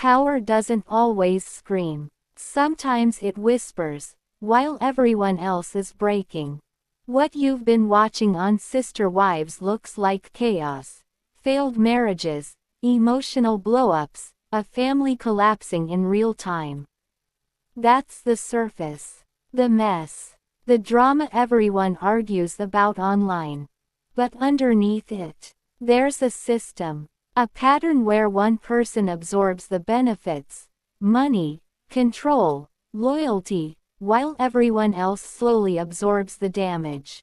Power doesn't always scream. Sometimes it whispers, while everyone else is breaking. What you've been watching on Sister Wives looks like chaos. Failed marriages, emotional blow-ups, a family collapsing in real time. That's the surface. The mess. The drama everyone argues about online. But underneath it, there's a system. A pattern where one person absorbs the benefits, money, control, loyalty, while everyone else slowly absorbs the damage.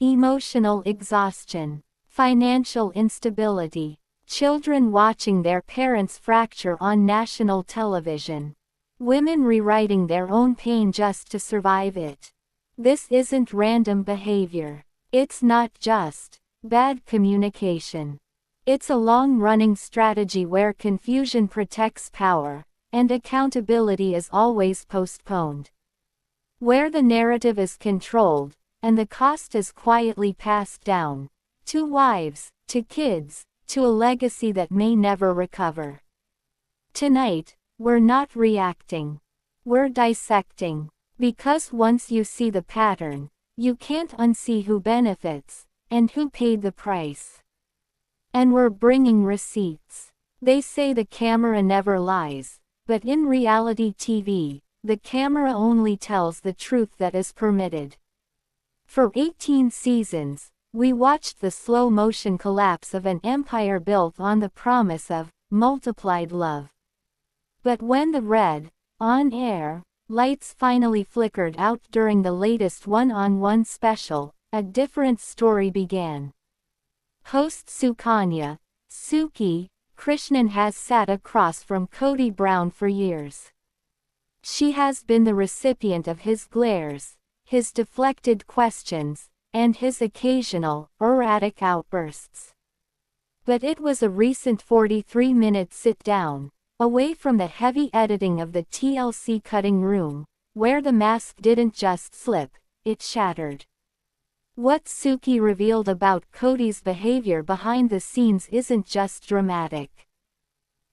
Emotional exhaustion. Financial instability. Children watching their parents fracture on national television. Women rewriting their own pain just to survive it. This isn't random behavior. It's not just bad communication. It's a long-running strategy where confusion protects power, and accountability is always postponed. Where the narrative is controlled, and the cost is quietly passed down. To wives, to kids, to a legacy that may never recover. Tonight, we're not reacting. We're dissecting. Because once you see the pattern, you can't unsee who benefits, and who paid the price. And we're bringing receipts. They say the camera never lies, but in reality TV, the camera only tells the truth that is permitted. For 18 seasons, we watched the slow-motion collapse of an empire built on the promise of multiplied love. But when the red, on-air, lights finally flickered out during the latest one-on-one special, a different story began. Host Sukanya, Suki Krishnan has sat across from Kody Brown for years. She has been the recipient of his glares, his deflected questions, and his occasional, erratic outbursts. But it was a recent 43-minute sit-down, away from the heavy editing of the TLC cutting room, where the mask didn't just slip, it shattered. What Suki revealed about Kody's behavior behind the scenes isn't just dramatic.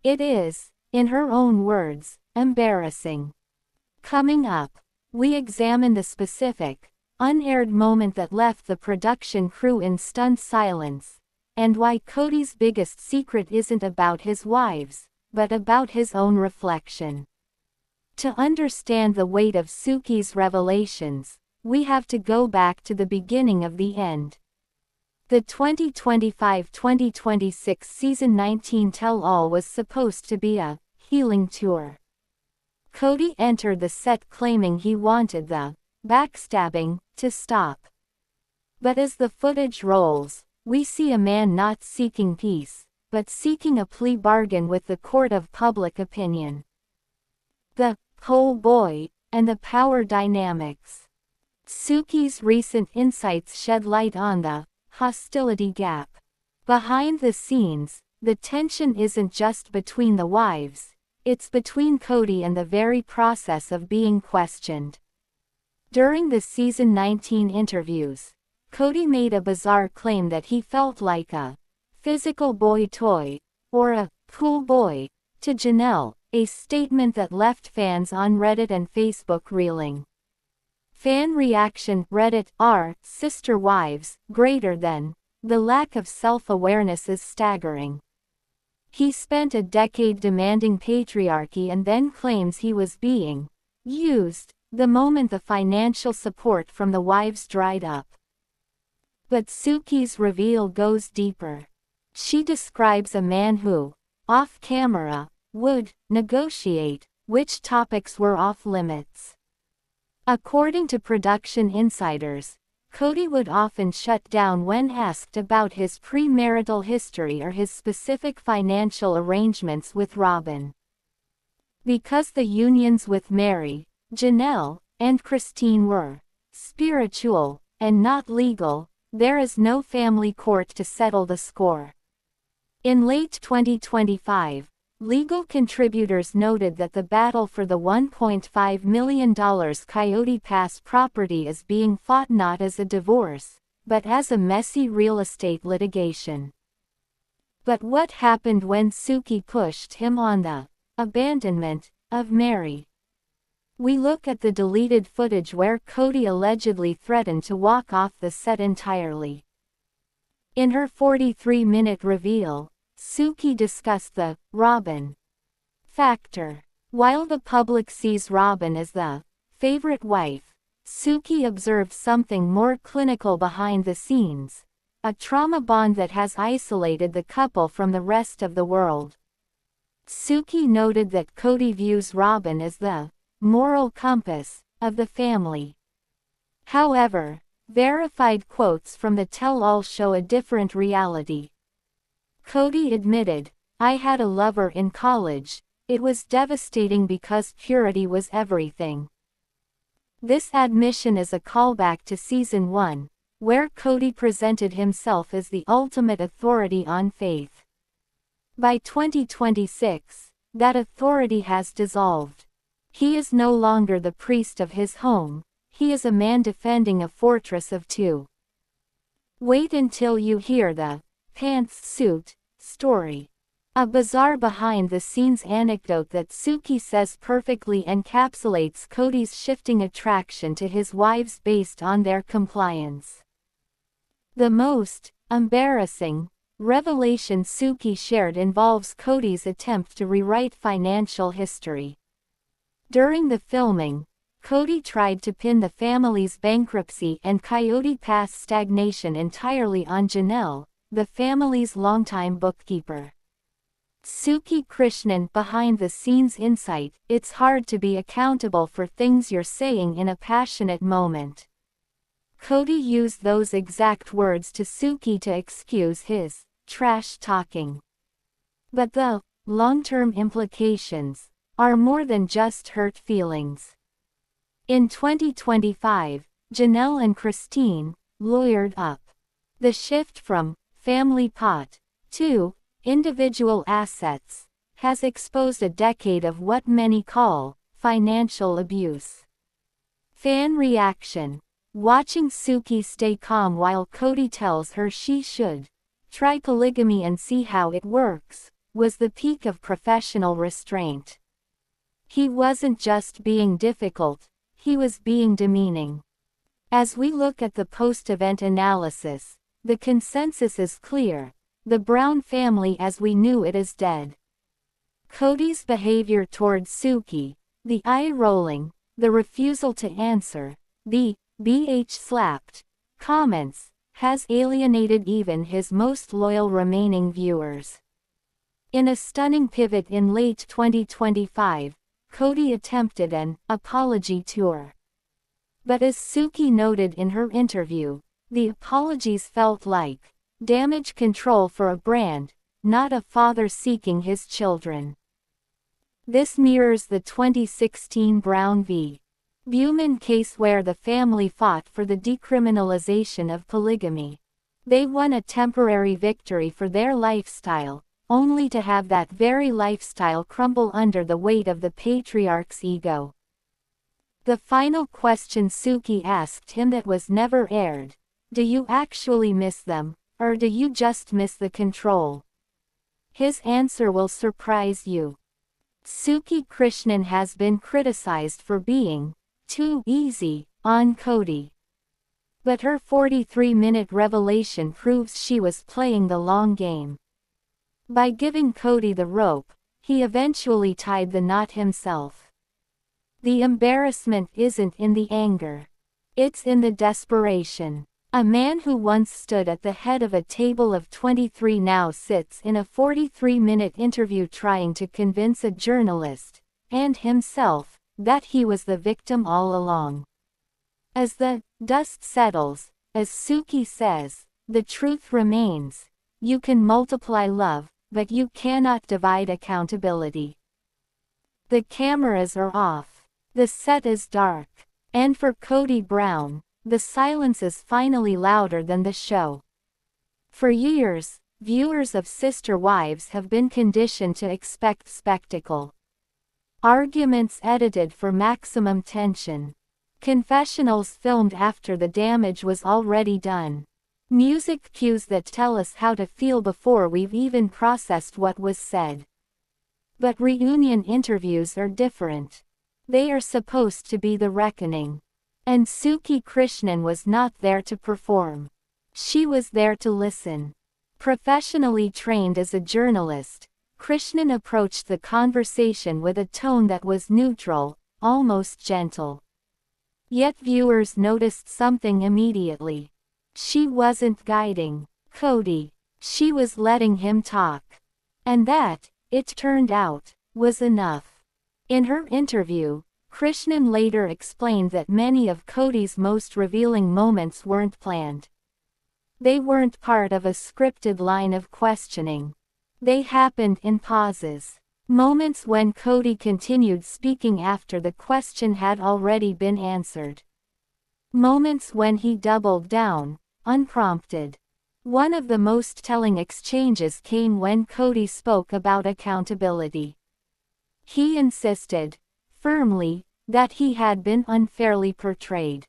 It is, in her own words, embarrassing. Coming up, we examine the specific, unaired moment that left the production crew in stunned silence, and why Kody's biggest secret isn't about his wives, but about his own reflection. To understand the weight of Suki's revelations, we have to go back to the beginning of the end. The 2025-2026 Season 19 tell-all was supposed to be a healing tour. Kody entered the set claiming he wanted the backstabbing to stop. But as the footage rolls, we see a man not seeking peace, but seeking a plea bargain with the court of public opinion. The "poll boy" and the power dynamics. Suki's recent insights shed light on the hostility gap. Behind the scenes, the tension isn't just between the wives, it's between Kody and the very process of being questioned. During the Season 19 interviews, Kody made a bizarre claim that he felt like a physical boy toy, or a pool boy, to Janelle, a statement that left fans on Reddit and Facebook reeling. Fan reaction Reddit r Sister Wives greater than. The lack of self-awareness is staggering. He spent a decade demanding patriarchy and then claims he was being used the moment the financial support from the wives dried up. But Suki's reveal goes deeper. She describes a man who, off camera, would negotiate which topics were off limits. According to production insiders, Kody would often shut down when asked about his premarital history or his specific financial arrangements with Robyn. Because the unions with Mary, Janelle, and Christine were spiritual and not legal, there is no family court to settle the score. In late 2025, legal contributors noted that the battle for the $1.5 million Coyote Pass property is being fought not as a divorce, but as a messy real estate litigation. But what happened when Suki pushed him on the abandonment, of Mary. We look at the deleted footage where Kody allegedly threatened to walk off the set entirely. In her 43-minute reveal, Suki discussed the Robyn factor. While the public sees Robyn as the favorite wife, Suki observed something more clinical behind the scenes, a trauma bond that has isolated the couple from the rest of the world. Suki noted that Kody views Robyn as the moral compass of the family. However, verified quotes from the tell-all show a different reality. Kody admitted, "I had a lover in college. It was devastating because purity was everything." This admission is a callback to Season 1, where Kody presented himself as the ultimate authority on faith. By 2026, that authority has dissolved. He is no longer the priest of his home, he is a man defending a fortress of two. Wait until you hear the pantsuit story. A bizarre behind-the-scenes anecdote that Suki says perfectly encapsulates Kody's shifting attraction to his wives based on their compliance. The most embarrassing revelation Suki shared involves Kody's attempt to rewrite financial history. During the filming, Kody tried to pin the family's bankruptcy and Coyote Pass stagnation entirely on Janelle, the family's longtime bookkeeper. Suki Krishnan behind-the-scenes insight: "It's hard to be accountable for things you're saying in a passionate moment." Kody used those exact words to Suki to excuse his trash talking. But the long-term implications are more than just hurt feelings. In 2025, Janelle and Christine lawyered up. The shift from family pot to individual assets has exposed a decade of what many call financial abuse. Fan reaction: watching Suki stay calm while Kody tells her she should try polygamy and see how it works, was the peak of professional restraint. He wasn't just being difficult, he was being demeaning. As we look at the post-event analysis, the consensus is clear: the Brown family as we knew it is dead. Kody's behavior towards Suki, the eye-rolling, the refusal to answer, the "BH slapped" comments, has alienated even his most loyal remaining viewers. In a stunning pivot in late 2025, Kody attempted an apology tour. But as Suki noted in her interview, the apologies felt like damage control for a brand, not a father seeking his children. This mirrors the 2016 Brown v. Buman case where the family fought for the decriminalization of polygamy. They won a temporary victory for their lifestyle, only to have that very lifestyle crumble under the weight of the patriarch's ego. The final question Suki asked him that was never aired: "Do you actually miss them, or do you just miss the control?" His answer will surprise you. Suki Krishnan has been criticized for being too easy on Kody. But her 43-minute revelation proves she was playing the long game. By giving Kody the rope, he eventually tied the knot himself. The embarrassment isn't in the anger. It's in the desperation. A man who once stood at the head of a table of 23 now sits in a 43-minute interview trying to convince a journalist, and himself, that he was the victim all along. As the dust settles, as Suki says, the truth remains: you can multiply love, but you cannot divide accountability. The cameras are off. The set is dark. And for Kody Brown, the silence is finally louder than the show. For years, viewers of Sister Wives have been conditioned to expect spectacle. Arguments edited for maximum tension. Confessionals filmed after the damage was already done. Music cues that tell us how to feel before we've even processed what was said. But reunion interviews are different. They are supposed to be the reckoning. And Suki Krishnan was not there to perform. She was there to listen. Professionally trained as a journalist, Krishnan approached the conversation with a tone that was neutral, almost gentle. Yet viewers noticed something immediately. She wasn't guiding Kody. She was letting him talk. And that, it turned out, was enough. In her interview, Krishnan later explained that many of Kody's most revealing moments weren't planned. They weren't part of a scripted line of questioning. They happened in pauses. Moments when Kody continued speaking after the question had already been answered. Moments when he doubled down, unprompted. One of the most telling exchanges came when Kody spoke about accountability. He insisted, firmly, that he had been unfairly portrayed.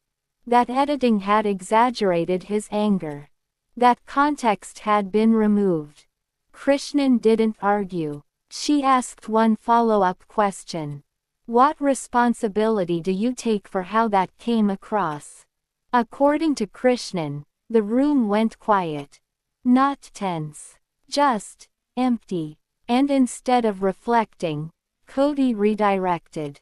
That editing had exaggerated his anger. That context had been removed. Krishnan didn't argue. She asked one follow-up question. What responsibility do you take for how that came across? According to Krishnan, the room went quiet. Not tense. Just empty. And instead of reflecting, Kody redirected.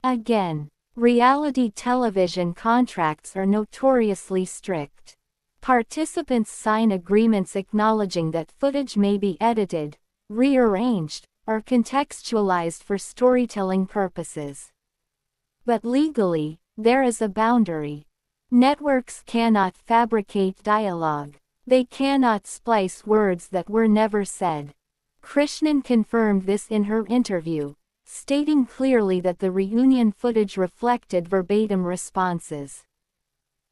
Again, reality television contracts are notoriously strict. Participants sign agreements acknowledging that footage may be edited, rearranged, or contextualized for storytelling purposes. But legally, there is a boundary. Networks cannot fabricate dialogue. They cannot splice words that were never said. Krishnan confirmed this in her interview, stating clearly that the reunion footage reflected verbatim responses.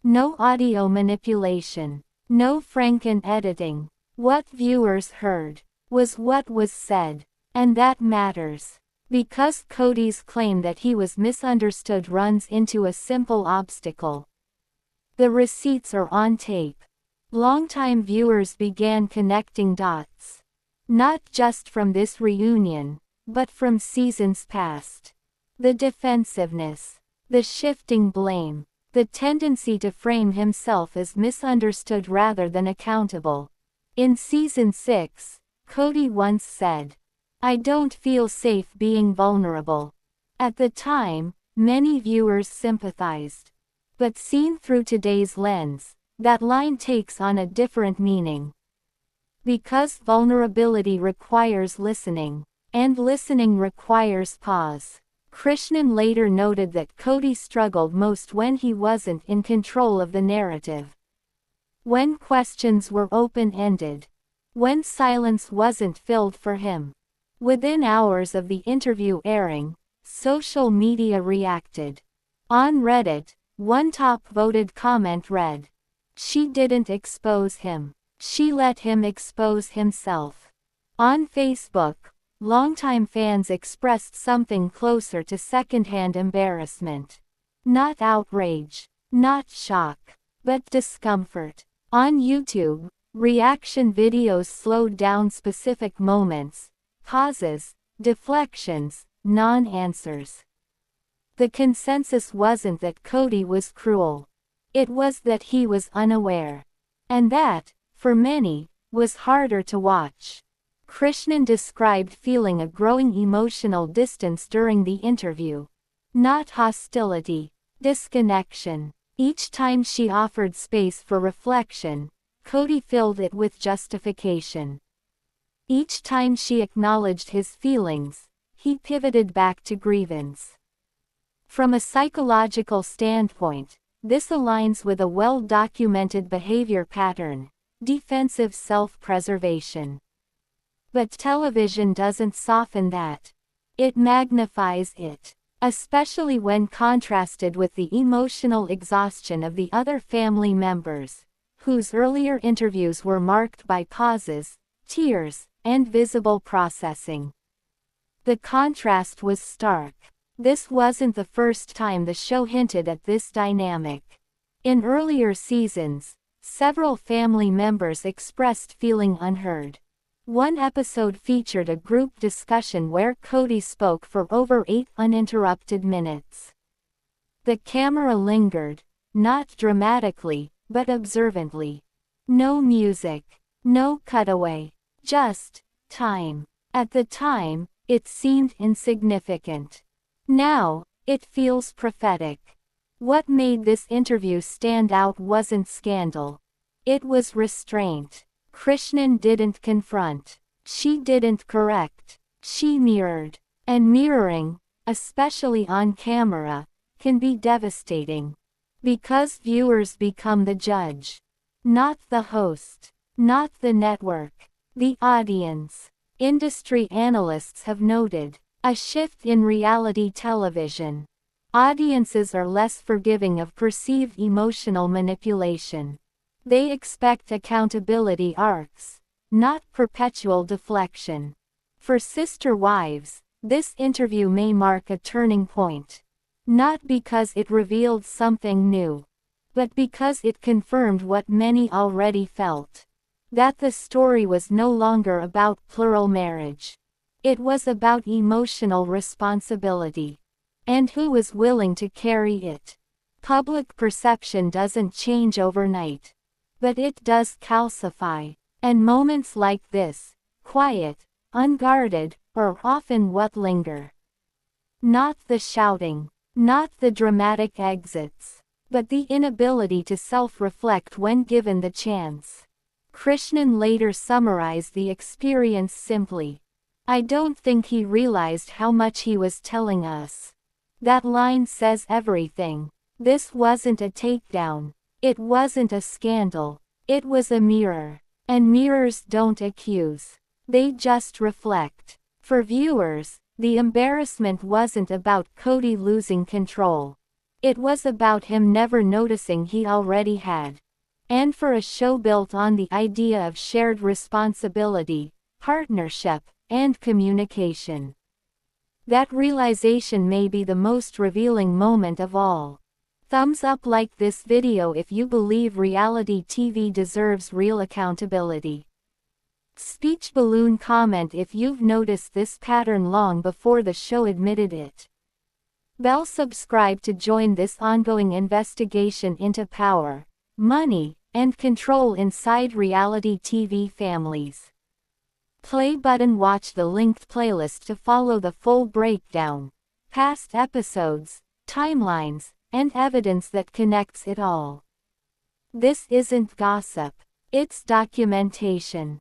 No audio manipulation. No Franken editing. What viewers heard was what was said. And that matters. Because Kody's claim that he was misunderstood runs into a simple obstacle. The receipts are on tape. Longtime viewers began connecting dots. Not just from this reunion, but from seasons past. The defensiveness. The shifting blame. The tendency to frame himself as misunderstood rather than accountable. In season 6, Kody once said, "I don't feel safe being vulnerable." At the time, many viewers sympathized. But seen through today's lens, that line takes on a different meaning. Because vulnerability requires listening, and listening requires pause. Krishnan later noted that Kody struggled most when he wasn't in control of the narrative. When questions were open-ended. When silence wasn't filled for him. Within hours of the interview airing, social media reacted. On Reddit, one top-voted comment read, "She didn't expose him. She let him expose himself." On Facebook, longtime fans expressed something closer to secondhand embarrassment. Not outrage, not shock, but discomfort. On YouTube, reaction videos slowed down specific moments, pauses, deflections, non-answers. The consensus wasn't that Kody was cruel. It was that he was unaware. And that, for many, was harder to watch. Krishnan described feeling a growing emotional distance during the interview. Not hostility, disconnection. Each time she offered space for reflection, Kody filled it with justification. Each time she acknowledged his feelings, he pivoted back to grievance. From a psychological standpoint, this aligns with a well-documented behavior pattern: defensive self-preservation. But television doesn't soften that. It magnifies it. Especially when contrasted with the emotional exhaustion of the other family members, whose earlier interviews were marked by pauses, tears, and visible processing. The contrast was stark. This wasn't the first time the show hinted at this dynamic. In earlier seasons, several family members expressed feeling unheard. One episode featured a group discussion where KODY spoke for over 8 uninterrupted minutes. The camera lingered, not dramatically, but observantly. No music, no cutaway, just time. At the time, it seemed insignificant. Now, it feels prophetic. What made this interview stand out wasn't scandal. It was restraint. Krishnan didn't confront. She didn't correct. She mirrored. And mirroring, especially on camera, can be devastating. Because viewers become the judge. Not the host. Not the network. The audience. Industry analysts have noted a shift in reality television. Audiences are less forgiving of perceived emotional manipulation. They expect accountability arcs, not perpetual deflection. For Sister Wives, this interview may mark a turning point. Not because it revealed something new, but because it confirmed what many already felt. That the story was no longer about plural marriage. It was about emotional responsibility. And who was willing to carry it. Public perception doesn't change overnight. But it does calcify. And moments like this, quiet, unguarded, are often what linger. Not the shouting, not the dramatic exits, but the inability to self-reflect when given the chance. Krishnan later summarized the experience simply. I don't think he realized how much he was telling us. That line says everything. This wasn't a takedown. It wasn't a scandal. It was a mirror. And mirrors don't accuse. They just reflect. For viewers, the embarrassment wasn't about KODY losing control. It was about him never noticing he already had. And for a show built on the idea of shared responsibility, partnership, and communication, that realization may be the most revealing moment of all. Thumbs up like this video if you believe reality TV deserves real accountability. Speech balloon comment if you've noticed this pattern long before the show admitted it. Bell subscribe to join this ongoing investigation into power, money, and control inside reality TV families. Play button. Watch the linked playlist to follow the full breakdown, past episodes, timelines, and evidence that connects it all. This isn't gossip. It's documentation.